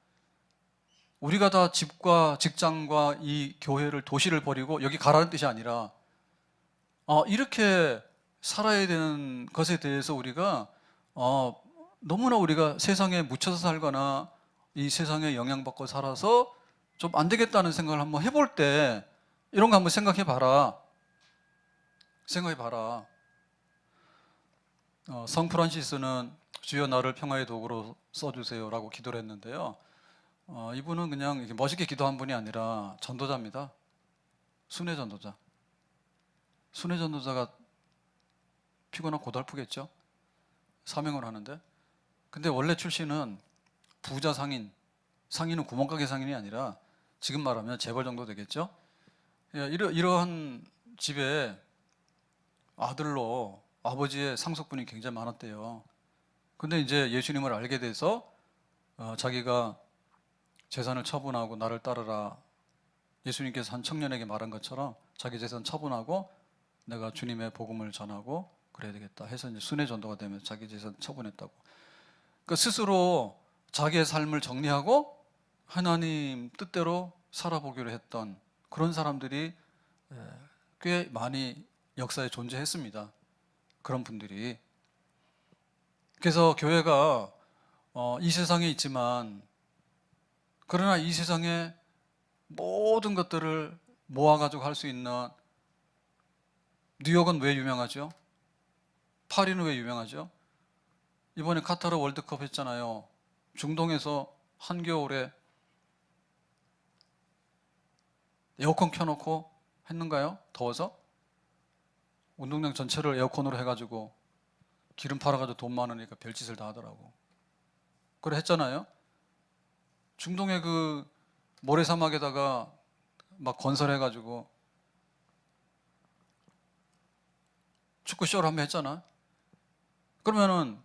우리가 다 집과 직장과 이 교회를, 도시를 버리고 여기 가라는 뜻이 아니라 이렇게 살아야 되는 것에 대해서 우리가 너무나 우리가 세상에 묻혀서 살거나 이 세상에 영향받고 살아서 좀 안 되겠다는 생각을 한번 해볼 때 이런 거 한번 생각해 봐라. 생각해 봐라. 성 프란시스는 주여 나를 평화의 도구로 써주세요라고 기도를 했는데요. 이분은 그냥 이렇게 멋있게 기도한 분이 아니라 전도자입니다. 순회 전도자. 순회 전도자가 피곤하고 고달프겠죠. 사명을 하는데. 근데 원래 출신은 부자 상인. 상인은 구멍가게 상인이 아니라 지금 말하면 재벌 정도 되겠죠. 이러한 집에 아들로 아버지의 상속분이 굉장히 많았대요. 근데 이제 예수님을 알게 돼서 자기가 재산을 처분하고 나를 따르라. 예수님께서 한 청년에게 말한 것처럼 자기 재산 처분하고 내가 주님의 복음을 전하고 그래야 되겠다 해서 이제 순회 전도가 되면서 자기 재산 처분했다고. 그러니까 스스로 자기의 삶을 정리하고 하나님 뜻대로 살아보기로 했던 그런 사람들이 꽤 많이 역사에 존재했습니다. 그런 분들이. 그래서 교회가 이 세상에 있지만 그러나 이 세상에 모든 것들을 모아가지고 할 수 있는 뉴욕은 왜 유명하죠? 파리는 왜 유명하죠? 이번에 카타르 월드컵 했잖아요. 중동에서 한겨울에 에어컨 켜놓고 했는가요? 더워서? 운동장 전체를 에어컨으로 해가지고 기름 팔아가지고 돈 많으니까 별짓을 다 하더라고. 그래 했잖아요. 중동의 그 모래사막에다가 막 건설해가지고 축구쇼를 한번 했잖아. 그러면은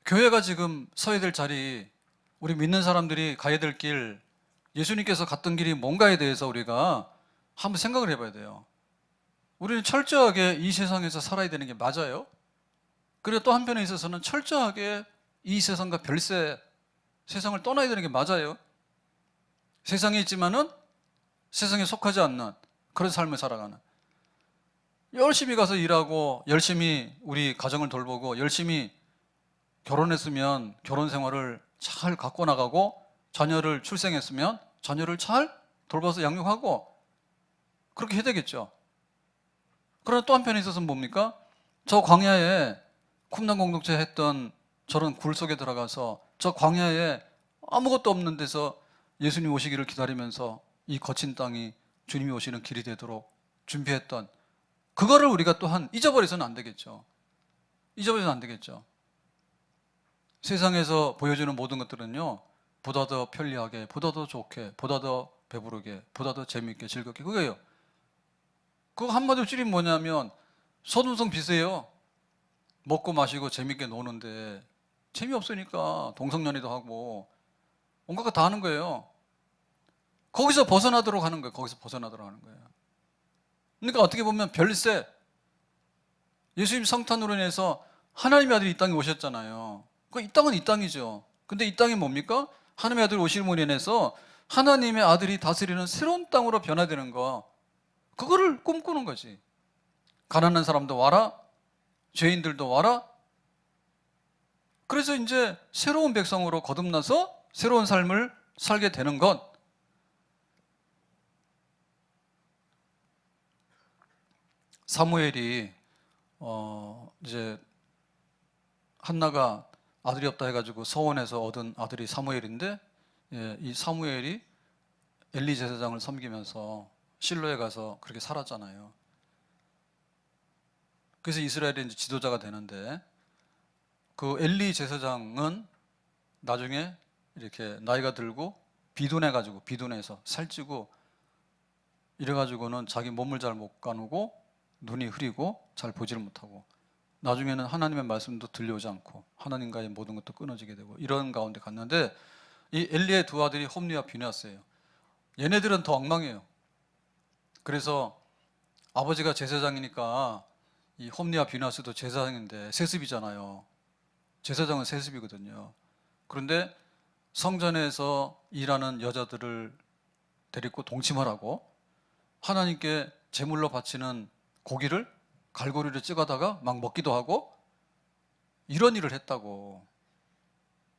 교회가 지금 서야 될 자리, 우리 믿는 사람들이 가야 될 길, 예수님께서 갔던 길이 뭔가에 대해서 우리가 한번 생각을 해봐야 돼요. 우리는 철저하게 이 세상에서 살아야 되는 게 맞아요. 그리고 또 한편에 있어서는 철저하게 이 세상과 별세, 세상을 떠나야 되는 게 맞아요. 세상에 있지만은 세상에 속하지 않는 그런 삶을 살아가는. 열심히 가서 일하고 열심히 우리 가정을 돌보고 열심히 결혼했으면 결혼 생활을 잘 갖고 나가고 자녀를 출생했으면 자녀를 잘 돌봐서 양육하고 그렇게 해야 되겠죠. 그러나 또 한편에 있어서는 뭡니까? 저 광야에 쿰난 공동체 했던 저런 굴 속에 들어가서 저 광야에 아무것도 없는 데서 예수님 오시기를 기다리면서 이 거친 땅이 주님이 오시는 길이 되도록 준비했던 그거를 우리가 또한 잊어버려서는 안 되겠죠. 잊어버려서는 안 되겠죠. 세상에서 보여주는 모든 것들은요, 보다 더 편리하게, 보다 더 좋게, 보다 더 배부르게, 보다 더 재미있게, 즐겁게, 그거예요. 그거 한마디로 줄이면 뭐냐면 소등성 비세요. 먹고 마시고 재밌게 노는데 재미없으니까 동성연애도 하고 온갖 거 다 하는 거예요. 거기서 벗어나도록 하는 거예요. 거기서 벗어나도록 하는 거예요. 그러니까 어떻게 보면 별세, 예수님 성탄으로 인해서 하나님의 아들이 이 땅에 오셨잖아요. 이 땅은 이 땅이죠. 근데 이 땅이 뭡니까? 하나님의 아들이 오심으로 인해서 하나님의 아들이 다스리는 새로운 땅으로 변화되는 거, 그거를 꿈꾸는 거지. 가난한 사람도 와라, 죄인들도 와라. 그래서 이제 새로운 백성으로 거듭나서 새로운 삶을 살게 되는 것. 사무엘이 이제 한나가 아들이 없다 해가지고 서원에서 얻은 아들이 사무엘인데, 이 사무엘이 엘리 제사장을 섬기면서 실로에 가서 그렇게 살았잖아요. 그래서 이스라엘의 이제 지도자가 되는데, 그 엘리 제사장은 나중에 이렇게 나이가 들고 비둔해가지고, 비둔해서 살찌고 이래가지고는 자기 몸을 잘 못 가누고 눈이 흐리고 잘 보지를 못하고 나중에는 하나님의 말씀도 들려오지 않고 하나님과의 모든 것도 끊어지게 되고 이런 가운데 갔는데, 이 엘리의 두 아들이 홈리와 비느하스예요. 얘네들은 더 엉망이에요. 그래서 아버지가 제사장이니까 이 홈리와 비느하스도 제사장인데 세습이잖아요. 제사장은 세습이거든요. 그런데 성전에서 일하는 여자들을 데리고 동침을 하고 하나님께 제물로 바치는 고기를 갈고리를 찍어다가 막 먹기도 하고 이런 일을 했다고.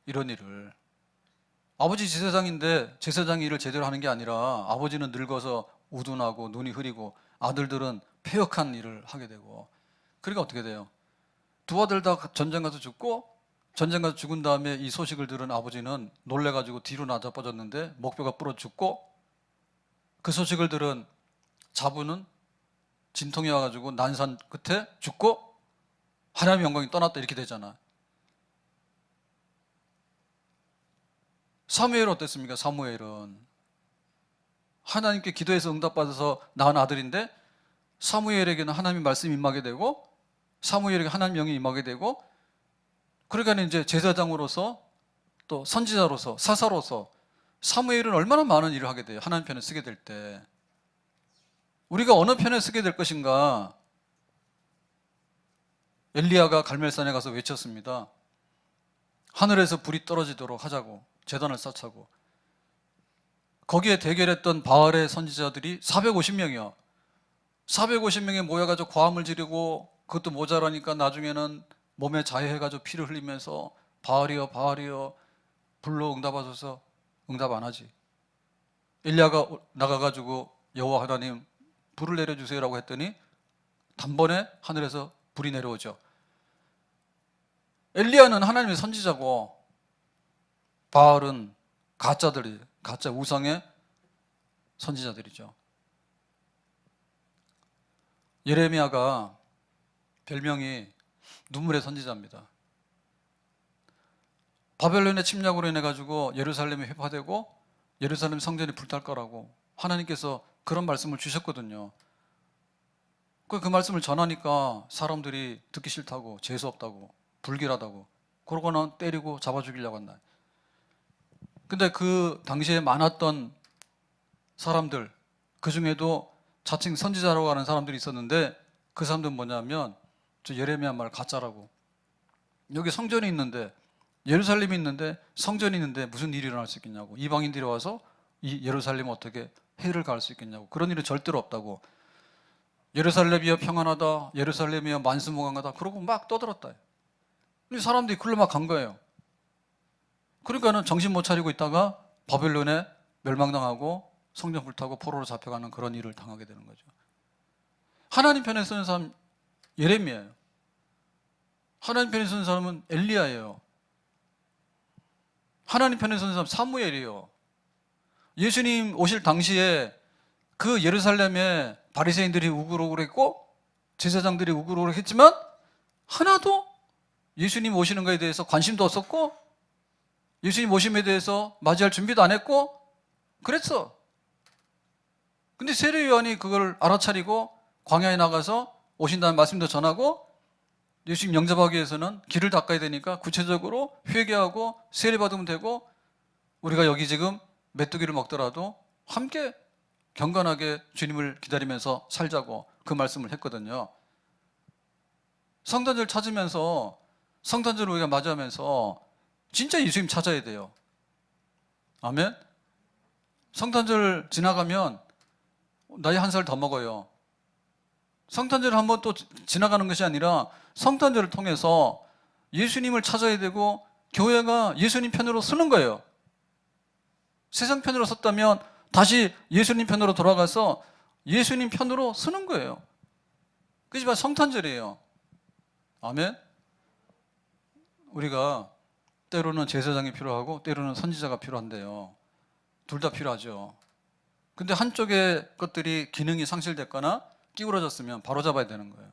이런 일을. 아버지 제사장인데 제사장 일을 제대로 하는 게 아니라 아버지는 늙어서 우둔하고 눈이 흐리고 아들들은 폐역한 일을 하게 되고, 그러니까 어떻게 돼요? 두 아들 다 전쟁 가서 죽고, 전쟁 가서 죽은 다음에 이 소식을 들은 아버지는 놀래가지고 뒤로 나자빠졌는데 목뼈가 부러 죽고, 그 소식을 들은 자부는 진통이 와가지고 난산 끝에 죽고 하나님의 영광이 떠났다, 이렇게 되잖아. 사무엘은 어땠습니까? 사무엘은 하나님께 기도해서 응답받아서 낳은 아들인데, 사무엘에게는 하나님의 말씀이 임하게 되고 사무엘에게 하나님의 영이 임하게 되고, 그러니까 이제 제사장으로서 또 선지자로서 사사로서 사무엘은 얼마나 많은 일을 하게 돼요. 하나님 편에 쓰게 될 때. 우리가 어느 편에 쓰게 될 것인가? 엘리야가 갈멜산에 가서 외쳤습니다. 하늘에서 불이 떨어지도록 하자고, 제단을 쌓자고. 거기에 대결했던 바알의 선지자들이 450명이요. 450명이 모여가지고 고함을 지르고, 그것도 모자라니까 나중에는 몸에 자해해가지고 피를 흘리면서 바알이여 바알이여 불로 응답하소서. 응답 안 하지. 엘리야가 나가가지고 여호와 하나님 불을 내려주세요라고 했더니 단번에 하늘에서 불이 내려오죠. 엘리야는 하나님의 선지자고 바알은 가짜들이, 가짜 우상의 선지자들이죠. 예레미야가 별명이 눈물의 선지자입니다. 바벨론의 침략으로 인해 가지고 예루살렘이 회파되고 예루살렘 성전이 불탈 거라고 하나님께서 그런 말씀을 주셨거든요. 그 말씀을 전하니까 사람들이 듣기 싫다고, 재수 없다고, 불길하다고, 그러고는 때리고 잡아 죽이려고 한다. 근데 그 당시에 많았던 사람들, 그 중에도 자칭 선지자라고 하는 사람들이 있었는데, 그 사람들은 뭐냐면 저 예레미야 말 가짜라고. 여기 성전이 있는데, 예루살렘이 있는데, 성전이 있는데 무슨 일이 일어날 수 있겠냐고. 이방인들이 와서 이 예루살렘 어떻게 해를 가할 수 있겠냐고. 그런 일은 절대로 없다고. 예루살렘이여 평안하다, 예루살렘이여 만수무강하다, 그러고 막 떠들었다. 근데 사람들이 글로 막 간 거예요. 그러니까는 정신 못 차리고 있다가 바벨론에 멸망당하고 성전 불타고 포로로 잡혀가는 그런 일을 당하게 되는 거죠. 하나님 편에 서는 사람 예레미야예요. 하나님 편에 서는 사람은 엘리야예요. 하나님 편에 서는 사람 사무엘이에요. 예수님 오실 당시에 그 예루살렘에 바리새인들이 우글우글했고 제사장들이 우글우글했지만 하나도 예수님 오시는 것에 대해서 관심도 없었고 예수님 오심에 대해서 맞이할 준비도 안 했고 그랬어. 근데 세례 요한이 그걸 알아차리고 광야에 나가서 오신다는 말씀도 전하고 예수님 영접하기 위해서는 길을 닦아야 되니까 구체적으로 회개하고 세례 받으면 되고, 우리가 여기 지금 메뚜기를 먹더라도 함께 경건하게 주님을 기다리면서 살자고 그 말씀을 했거든요. 성탄절 찾으면서, 성탄절을 우리가 맞이하면서 진짜 예수님 찾아야 돼요. 아멘. 성탄절 지나가면 나이 한 살 더 먹어요. 성탄절을 한번 또 지나가는 것이 아니라 성탄절을 통해서 예수님을 찾아야 되고 교회가 예수님 편으로 서는 거예요. 세상 편으로 섰다면 다시 예수님 편으로 돌아가서 예수님 편으로 서는 거예요. 그게 바로 성탄절이에요. 아멘. 우리가 때로는 제사장이 필요하고 때로는 선지자가 필요한데요. 둘 다 필요하죠. 근데 한쪽의 것들이 기능이 상실됐거나 끼우러졌으면 바로 잡아야 되는 거예요.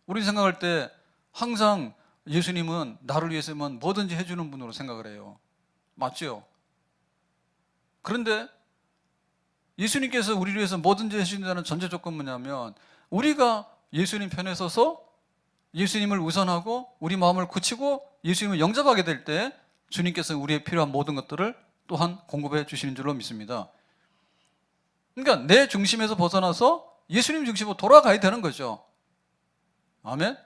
우리 생각할 때 항상 예수님은 나를 위해서만 뭐든지 해주는 분으로 생각을 해요. 맞죠? 그런데 예수님께서 우리를 위해서 뭐든지 해주신다는 전제 조건은 뭐냐면 우리가 예수님 편에 서서 예수님을 우선하고 우리 마음을 굳히고 예수님을 영접하게 될 때 주님께서 우리의 필요한 모든 것들을 또한 공급해 주시는 줄로 믿습니다. 그러니까 내 중심에서 벗어나서 예수님 중심으로 돌아가야 되는 거죠. 아멘.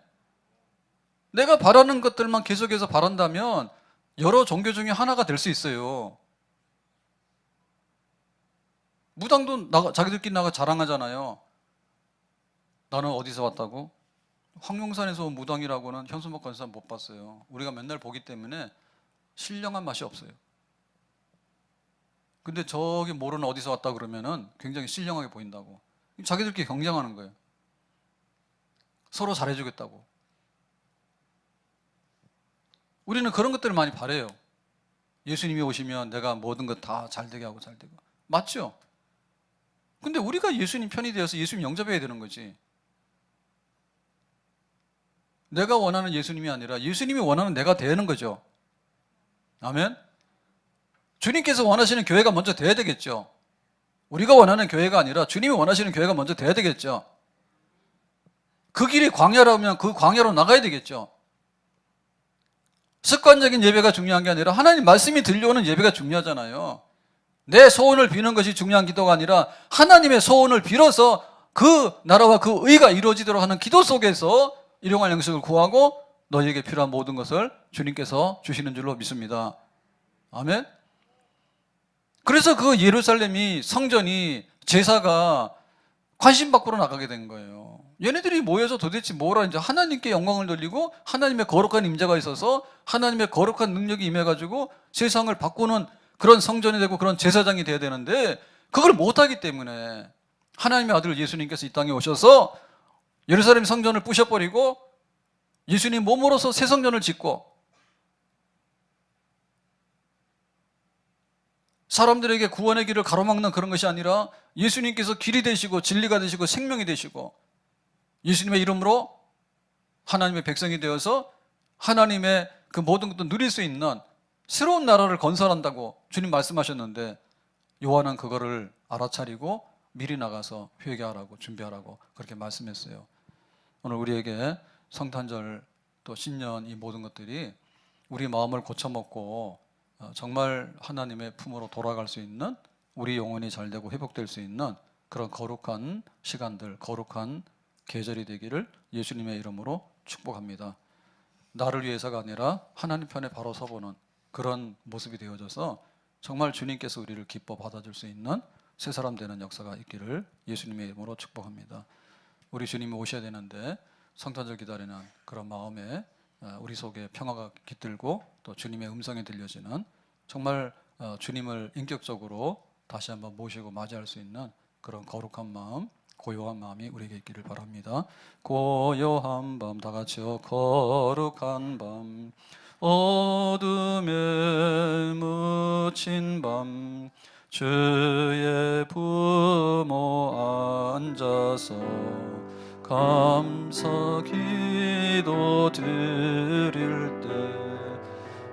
내가 바라는 것들만 계속해서 바란다면 여러 종교 중에 하나가 될 수 있어요. 무당도 자기들끼리 나가 자랑하잖아요. 나는 어디서 왔다고? 황룡산에서 온 무당이라고는 현수막 건사 못 봤어요. 우리가 맨날 보기 때문에 신령한 맛이 없어요. 근데 저기 모르는 어디서 왔다 그러면은 굉장히 신령하게 보인다고. 자기들끼리 경쟁하는 거예요. 서로 잘해주겠다고. 우리는 그런 것들을 많이 바래요. 예수님이 오시면 내가 모든 것 다 잘되게 하고 잘되고. 맞죠? 근데 우리가 예수님 편이 되어서 예수님 영접해야 되는 거지. 내가 원하는 예수님이 아니라 예수님이 원하는 내가 되는 거죠. 아멘? 주님께서 원하시는 교회가 먼저 돼야 되겠죠. 우리가 원하는 교회가 아니라 주님이 원하시는 교회가 먼저 돼야 되겠죠. 그 길이 광야라면 그 광야로 나가야 되겠죠. 습관적인 예배가 중요한 게 아니라 하나님 말씀이 들려오는 예배가 중요하잖아요. 내 소원을 비는 것이 중요한 기도가 아니라 하나님의 소원을 빌어서 그 나라와 그 의가 이루어지도록 하는 기도 속에서 일용할 양식을 구하고 너희에게 필요한 모든 것을 주님께서 주시는 줄로 믿습니다. 아멘. 그래서 그 예루살렘이 성전이 제사가 관심 밖으로 나가게 된 거예요. 얘네들이 모여서 도대체 뭐라 이제 하나님께 영광을 돌리고 하나님의 거룩한 임재가 있어서 하나님의 거룩한 능력이 임해가지고 세상을 바꾸는 그런 성전이 되고 그런 제사장이 돼야 되는데 그걸 못하기 때문에 하나님의 아들 예수님께서 이 땅에 오셔서 예루살렘 성전을 부셔버리고 예수님 몸으로서 새 성전을 짓고 사람들에게 구원의 길을 가로막는 그런 것이 아니라 예수님께서 길이 되시고 진리가 되시고 생명이 되시고 예수님의 이름으로 하나님의 백성이 되어서 하나님의 그 모든 것도 누릴 수 있는 새로운 나라를 건설한다고 주님 말씀하셨는데 요한은 그거를 알아차리고 미리 나가서 회개하라고 준비하라고 그렇게 말씀했어요. 오늘 우리에게 성탄절 또 신년 이 모든 것들이 우리 마음을 고쳐먹고 정말 하나님의 품으로 돌아갈 수 있는 우리 영혼이 잘되고 회복될 수 있는 그런 거룩한 시간들, 거룩한 계절이 되기를 예수님의 이름으로 축복합니다. 나를 위해서가 아니라 하나님 편에 바로 서보는 그런 모습이 되어져서 정말 주님께서 우리를 기뻐 받아줄 수 있는 새 사람 되는 역사가 있기를 예수님의 이름으로 축복합니다. 우리 주님이 오셔야 되는데 성탄절 기다리는 그런 마음에 우리 속에 평화가 깃들고 또 주님의 음성이 들려지는 정말 주님을 인격적으로 다시 한번 모시고 맞이할 수 있는 그런 거룩한 마음, 고요한 마음이 우리에게 있기를 바랍니다. 고요한 밤 다 같이요. 거룩한 밤 어둠에 묻힌 밤 주의 부모 앉아서 감사 기도 드릴 때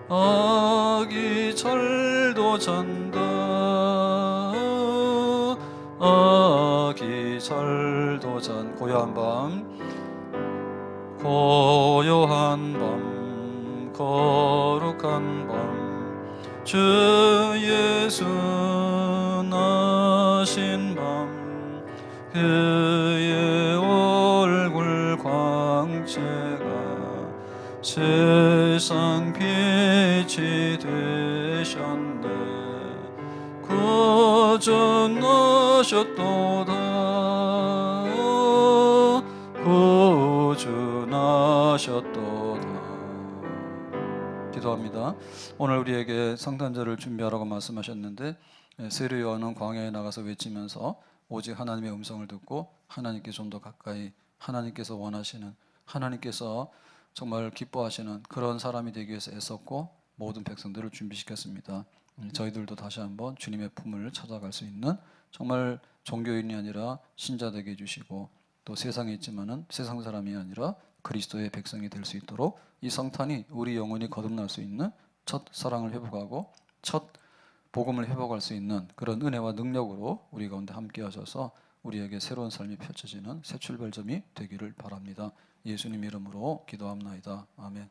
아기 잘도 잔다 아기 잘도 잔 고요한 밤 거룩한 밤 주 예수 나신 밤 그의 얼굴 광채가 세상 빛이 되셨네 구주나셨도다 구주나셨도다. 기도합니다. 오늘 우리에게 성탄절을 준비하라고 말씀하셨는데 세례 요한은 광야에 나가서 외치면서 오직 하나님의 음성을 듣고 하나님께 좀 더 가까이 하나님께서 원하시는 하나님께서 정말 기뻐하시는 그런 사람이 되기 위해서 애썼고 모든 백성들을 준비시켰습니다. 저희들도 다시 한번 주님의 품을 찾아갈 수 있는 정말 종교인이 아니라 신자 되게 해주시고 또 세상에 있지만은 세상 사람이 아니라 그리스도의 백성이 될 수 있도록 이 성탄이 우리 영혼이 거듭날 수 있는 첫 사랑을 회복하고 첫 복음을 회복할 수 있는 그런 은혜와 능력으로 우리 가운데 함께 하셔서 우리에게 새로운 삶이 펼쳐지는 새 출발점이 되기를 바랍니다. 예수님 이름으로 기도합나이다. 아멘.